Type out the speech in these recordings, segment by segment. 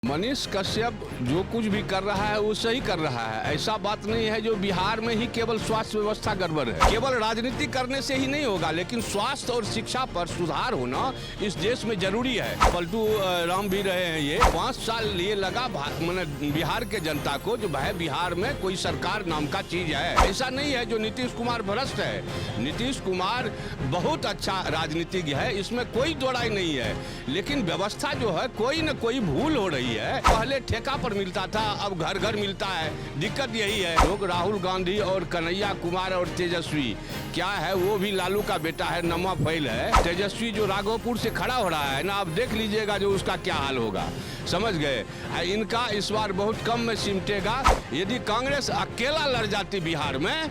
मनीष कश्यप जो कुछ भी कर रहा है वो सही कर रहा है। ऐसा बात नहीं है जो बिहार में ही केवल स्वास्थ्य व्यवस्था गड़बड़ है। केवल राजनीति करने से ही नहीं होगा, लेकिन स्वास्थ्य और शिक्षा पर सुधार होना इस देश में जरूरी है। पलटू राम भी रहे हैं। ये 5 साल ये लगा बिहार के जनता को जो है बिहार में कोई सरकार नाम का चीज है। ऐसा नहीं है जो नीतीश कुमार भ्रष्ट है। नीतीश कुमार बहुत अच्छा राजनीतिज्ञ है, इसमें कोई दोहराई नहीं है, लेकिन व्यवस्था जो है कोई न कोई भूल हो रही है। पहले ठेका पर मिलता था, अब घर घर मिलता है। दिक्कत यही है। लोग राहुल गांधी और कन्हैया कुमार और तेजस्वी क्या है, वो भी लालू का बेटा है, नमा फैल है। तेजस्वी जो राघोपुर से खड़ा हो रहा है ना, आप देख लीजिएगा जो उसका क्या हाल होगा। समझ गए? इनका इस बार बहुत कम में सिमटेगा। यदि कांग्रेस अकेला लड़ जाती बिहार में,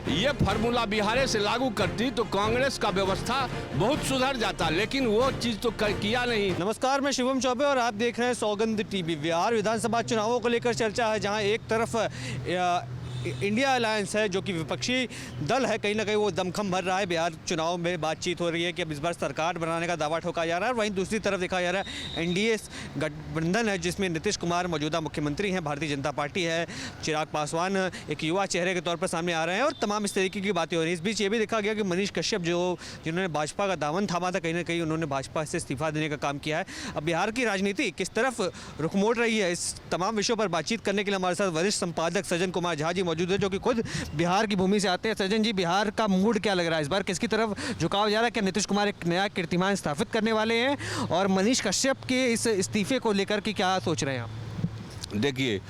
ये फार्मूला बिहार से लागू करती तो कांग्रेस का व्यवस्था बहुत सुधर जाता, लेकिन वो चीज तो किया नहीं। नमस्कार, मैं शिवम चौबे और आप देख रहे हैं सौगंध टीवी। बिहार विधानसभा चुनावों को लेकर चर्चा है, जहां एक तरफ इंडिया अलायंस है जो कि विपक्षी दल है, कहीं ना कहीं वो दमखम भर रहा है। बिहार चुनाव में बातचीत हो रही है कि अब इस बार सरकार बनाने का दावा ठोका जा रहा है। वहीं दूसरी तरफ देखा जा रहा है एनडीए गठबंधन है, जिसमें नीतीश कुमार मौजूदा मुख्यमंत्री हैं, भारतीय जनता पार्टी है, चिराग पासवान एक युवा चेहरे के तौर पर सामने आ रहे हैं और तमाम इस तरीके की बातें हो रही हैं। इस बीच ये भी देखा गया कि मनीष कश्यप जिन्होंने भाजपा का दामन थामा था, कहीं ना कहीं उन्होंने भाजपा से इस्तीफा देने का काम किया है। अब बिहार की राजनीति किस तरफ रुख मोड़ रही है, इस तमाम विषयों पर बातचीत करने के लिए हमारे साथ वरिष्ठ संपादक सज्जन कुमार झा जी मौजूद है, जो कि खुद बिहार की भूमि से आते हैं। सज्जन जी, बिहार का मूड क्या लग रहा है इस बार? किसकी तरफ झुकाव जा रहा है? क्या नीतीश कुमार एक नया कीर्तिमान स्थापित करने वाले हैं? और मनीष कश्यप के इस इस्तीफे को लेकर के क्या सोच रहे हैं आप? देखिए,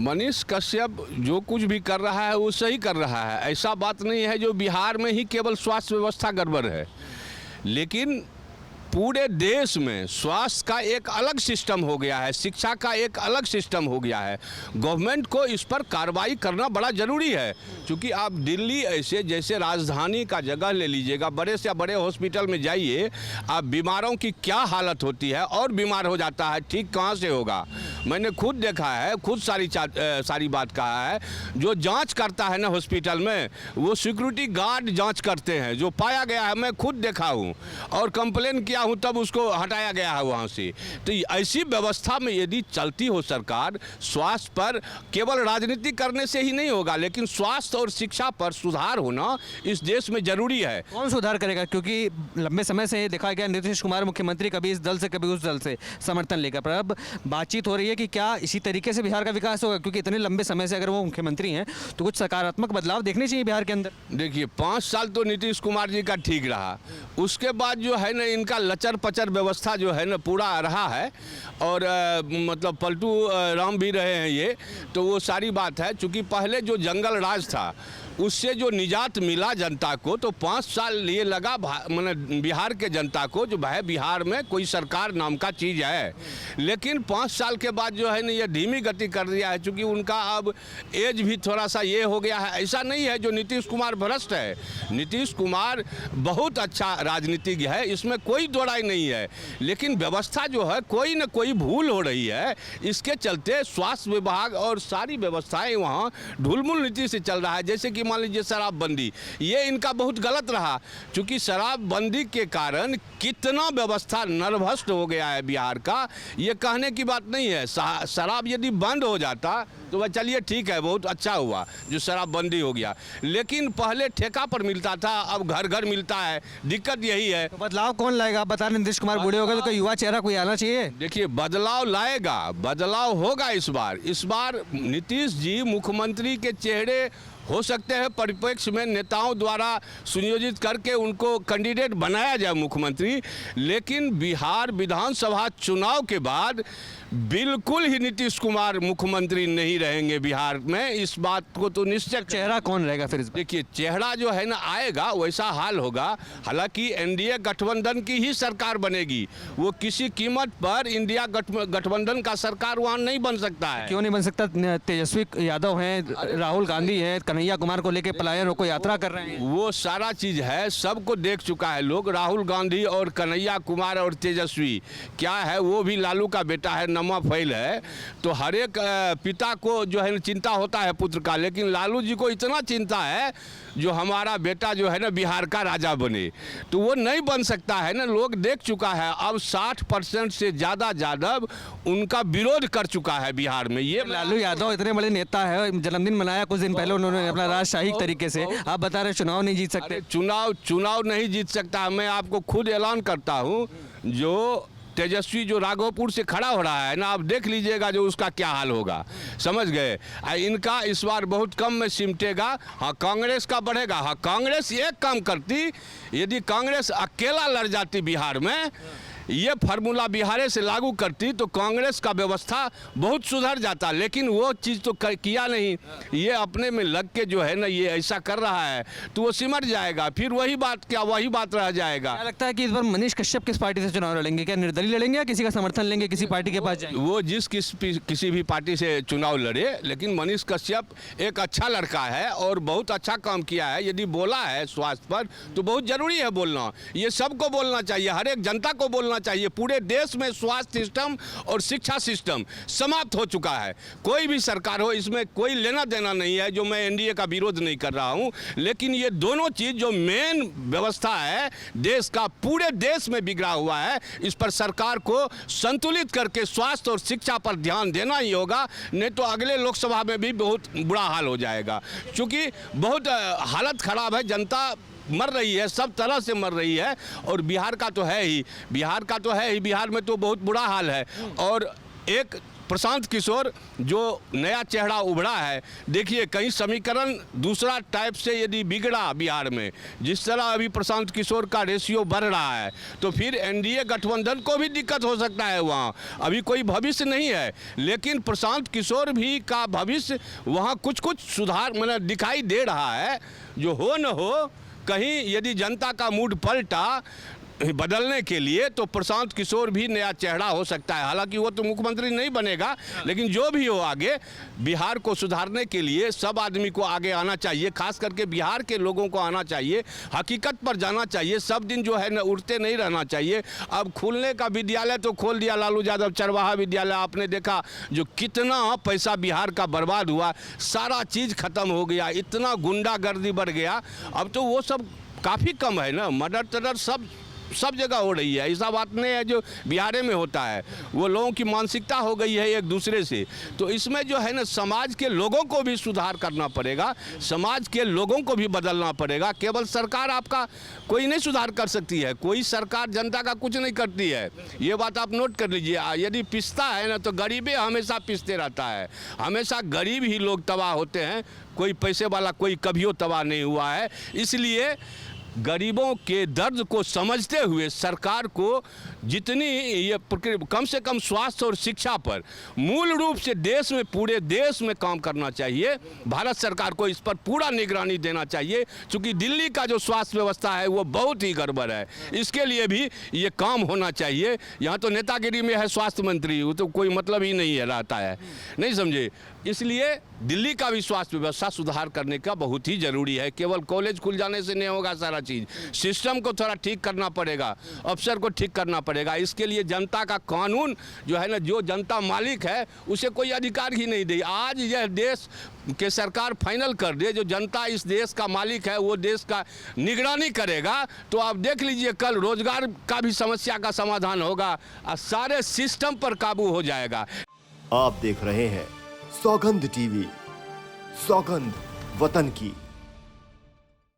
मनीष कश्यप जो कुछ भी कर रहा है वो सही कर रहा है। ऐसा बात नहीं है जो बिहार में ही केवल स्वास्थ्य व्यवस्था गड़बड़ है, लेकिन पूरे देश में स्वास्थ्य का एक अलग सिस्टम हो गया है, शिक्षा का एक अलग सिस्टम हो गया है। गवर्नमेंट को इस पर कार्रवाई करना बड़ा ज़रूरी है, क्योंकि आप दिल्ली ऐसे जैसे राजधानी का जगह ले लीजिएगा, बड़े से बड़े हॉस्पिटल में जाइए, आप बीमारों की क्या हालत होती है, और बीमार हो जाता है, ठीक कहाँ से होगा? मैंने खुद देखा है, खुद सारी बात कहा है। जो जांच करता है ना हॉस्पिटल में, वो सिक्योरिटी गार्ड जांच करते हैं। जो पाया गया है, मैं खुद देखा हूँ और कंप्लेन किया हूँ, तब उसको हटाया गया है वहाँ से। तो ऐसी व्यवस्था में यदि चलती हो सरकार, स्वास्थ्य पर केवल राजनीति करने से ही नहीं होगा, लेकिन स्वास्थ्य और शिक्षा पर सुधार होना इस देश में जरूरी है। कौन सुधार करेगा? क्योंकि लंबे समय से देखा गया नीतीश कुमार मुख्यमंत्री कभी इस दल से कभी उस दल से समर्थन लेकर, पर अब बातचीत हो रही है कि क्या इसी तरीके से बिहार का विकास होगा? क्योंकि इतने लंबे समय से अगर वो मुख्यमंत्री हैं तो कुछ सकारात्मक बदलाव देखने चाहिए बिहार के अंदर। देखिए, 5 साल तो नीतीश कुमार जी का ठीक रहा, उसके बाद जो है ना इनका लचर पचर व्यवस्था जो है ना पूरा रहा है, और मतलब पलटू राम भी रहे हैं ये, तो वो सारी बात है। चूँकि पहले जो जंगल राज था उससे जो निजात मिला जनता को, तो 5 साल ये लगा बिहार के जनता को जो है बिहार में कोई सरकार नाम का चीज़ है। लेकिन 5 साल के बाद जो है ना ये धीमी गति कर दिया है, क्योंकि उनका अब एज भी थोड़ा सा ये हो गया है। ऐसा नहीं है जो नीतीश कुमार भ्रष्ट है। नीतीश कुमार बहुत अच्छा राजनीतिज्ञ है, इसमें कोई दोहराई नहीं है, लेकिन व्यवस्था जो है कोई न कोई भूल हो रही है। इसके चलते स्वास्थ्य विभाग और सारी व्यवस्थाएं वहाँ ढुलमुल नीति से चल रहा है। जैसे कि मान लीजिए शराबबंदी, ये इनका बहुत गलत रहा, क्योंकि शराबबंदी के कारण कितना व्यवस्था नरभ्रष्ट हो गया है बिहार का, ये कहने की बात नहीं है। शराब यदि बंद हो जाता तो वह चलिए ठीक है, बहुत अच्छा हुआ जो शराबबंदी हो गया, लेकिन पहले ठेका पर मिलता था, अब घर घर मिलता है। दिक्कत यही है। तो बदलाव कौन लाएगा? आप बता रहे नीतीश कुमार बूढ़े हो गए, तो कोई युवा चेहरा कोई आना चाहिए। देखिए, बदलाव लाएगा, बदलाव होगा इस बार नीतीश जी मुख्यमंत्री के चेहरे हो सकते हैं परिप्रेक्ष्य में नेताओं द्वारा सुनियोजित करके उनको कैंडिडेट बनाया जाए मुख्यमंत्री, लेकिन बिहार विधानसभा चुनाव के बाद बिल्कुल ही नीतीश कुमार मुख्यमंत्री नहीं रहेंगे बिहार में। इस बात को तो निश्चय। चेहरा कौन रहेगा फिर? देखिए, चेहरा जो है ना आएगा वैसा हाल होगा। हालांकि एनडीए गठबंधन की ही सरकार बनेगी, वो किसी कीमत पर इंडिया गठबंधन का सरकार वहाँ नहीं बन सकता है। क्यों नहीं बन सकता? तेजस्वी यादव हैं, राहुल गांधी हैं, कन्हैया कुमार को लेकर पलायन रोको यात्रा कर रहे हैं। वो सारा चीज़ है, सबको देख चुका है लोग। राहुल गांधी और कन्हैया कुमार और तेजस्वी क्या है, वो भी लालू का बेटा है, नमा फैल है। तो हर एक पिता को जो है चिंता होता है पुत्र का, लेकिन लालू जी को इतना चिंता है जो हमारा बेटा जो है ना बिहार का राजा बने, तो वो नहीं बन सकता है ना। लोग देख चुका है, अब 60% से ज़्यादा यादव उनका विरोध कर चुका है बिहार में। ये लालू यादव इतने बड़े नेता है, जन्मदिन मनाया कुछ दिन पहले उन्होंने अपना राजशाही तरीके से। आप बता रहे चुनाव नहीं जीत सकते। चुनाव नहीं जीत सकता। मैं आपको खुद ऐलान करता हूँ, जो तेजस्वी जो राघोपुर से खड़ा हो रहा है ना, आप देख लीजिएगा जो उसका क्या हाल होगा, समझ गए। इनका इस बार बहुत कम में सिमटेगा। हाँ, कांग्रेस का बढ़ेगा। हाँ, कांग्रेस एक काम करती, यदि कांग्रेस अकेला लड़ जाती बिहार में, ये फार्मूला बिहार से लागू करती, तो कांग्रेस का व्यवस्था बहुत सुधर जाता। लेकिन वो चीज़ तो किया नहीं। ये अपने में लग के जो है ना, ये ऐसा कर रहा है, तो वो सिमट जाएगा। फिर वही बात रह जाएगा। क्या लगता है कि इस बार मनीष कश्यप किस पार्टी से चुनाव लड़ेंगे? क्या निर्दलीय लड़ेंगे या किसी का समर्थन लेंगे, किसी पार्टी के पास जाएंगे? वो किसी भी पार्टी से चुनाव लड़े, लेकिन मनीष कश्यप एक अच्छा लड़का है और बहुत अच्छा काम किया है। यदि बोला है स्वास्थ्य पर, तो बहुत जरूरी है बोलना। ये सबको बोलना चाहिए, हर एक जनता को बोलना चाहिए। पूरे देश में स्वास्थ्य सिस्टम और शिक्षा सिस्टम समाप्त हो चुका है। कोई भी सरकार हो, इसमें कोई लेना देना नहीं है। जो मैं एनडीए का विरोध नहीं कर रहा हूं, लेकिन ये दोनों चीज जो मेन व्यवस्था है देश का, पूरे देश में बिगड़ा हुआ है। इस पर सरकार को संतुलित करके स्वास्थ्य और शिक्षा पर ध्यान देना ही होगा, नहीं तो अगले लोकसभा में भी बहुत बुरा हाल हो जाएगा। क्योंकि बहुत हालत खराब है, जनता मर रही है, सब तरह से मर रही है। और बिहार का तो है ही, बिहार में तो बहुत बुरा हाल है। और एक प्रशांत किशोर जो नया चेहरा उभरा है, देखिए कहीं समीकरण दूसरा टाइप से यदि बिगड़ा बिहार में, जिस तरह अभी प्रशांत किशोर का रेशियो बढ़ रहा है, तो फिर एनडीए गठबंधन को भी दिक्कत हो सकता है। वहाँ अभी कोई भविष्य नहीं है, लेकिन प्रशांत किशोर भी का भविष्य वहाँ कुछ सुधार मतलब दिखाई दे रहा है। जो हो न हो, कहीं यदि जनता का मूड पलटा बदलने के लिए, तो प्रशांत किशोर भी नया चेहरा हो सकता है। हालांकि वो तो मुख्यमंत्री नहीं बनेगा, लेकिन जो भी हो आगे बिहार को सुधारने के लिए सब आदमी को आगे आना चाहिए। खास करके बिहार के लोगों को आना चाहिए, हकीकत पर जाना चाहिए। सब दिन जो है न उड़ते नहीं रहना चाहिए। अब खुलने का विद्यालय तो खोल दिया लालू यादव, चरवाहा विद्यालय, आपने देखा जो कितना पैसा बिहार का बर्बाद हुआ, सारा चीज़ खत्म हो गया, इतना गुंडागर्दी बढ़ गया। अब तो वो सब काफ़ी कम है ना, मर्डर टर्डर सब जगह हो रही है। ऐसा बात नहीं है जो बिहार में होता है, वो लोगों की मानसिकता हो गई है एक दूसरे से। तो इसमें जो है ना, समाज के लोगों को भी सुधार करना पड़ेगा, समाज के लोगों को भी बदलना पड़ेगा। केवल सरकार आपका कोई नहीं सुधार कर सकती है, कोई सरकार जनता का कुछ नहीं करती है। ये बात आप नोट कर लीजिए। यदि पिसता है ना, तो गरीबे हमेशा पिसते रहता है, हमेशा गरीब ही लोग तबाह होते हैं। कोई पैसे वाला कोई कभियो तबाह नहीं हुआ है। इसलिए गरीबों के दर्द को समझते हुए सरकार को जितनी ये कम से कम स्वास्थ्य और शिक्षा पर मूल रूप से देश में, पूरे देश में काम करना चाहिए। भारत सरकार को इस पर पूरा निगरानी देना चाहिए, क्योंकि दिल्ली का जो स्वास्थ्य व्यवस्था है वो बहुत ही गड़बड़ है। इसके लिए भी ये काम होना चाहिए। यहाँ तो नेतागिरी में है स्वास्थ्य मंत्री, वो तो कोई मतलब ही नहीं है रहता है, नहीं समझे। इसलिए दिल्ली का भी स्वास्थ्य व्यवस्था सुधार करने का बहुत ही ज़रूरी है। केवल कॉलेज खुल जाने से नहीं होगा सारा चीज़, सिस्टम को थोड़ा ठीक करना पड़ेगा, अफसर को ठीक करना पड़ेगा। इसके लिए जनता का कानून जो है ना, जो जनता मालिक है उसे कोई अधिकार ही नहीं दे। आज यह देश के सरकार फाइनल कर दे, जो जनता इस देश का मालिक है वो देश का निगरानी करेगा, तो आप देख लीजिए कल रोजगार का भी समस्या का समाधान होगा और सारे सिस्टम पर काबू हो जाएगा। आप देख रहे हैं सौगंध टीवी, सौगंध वतन की।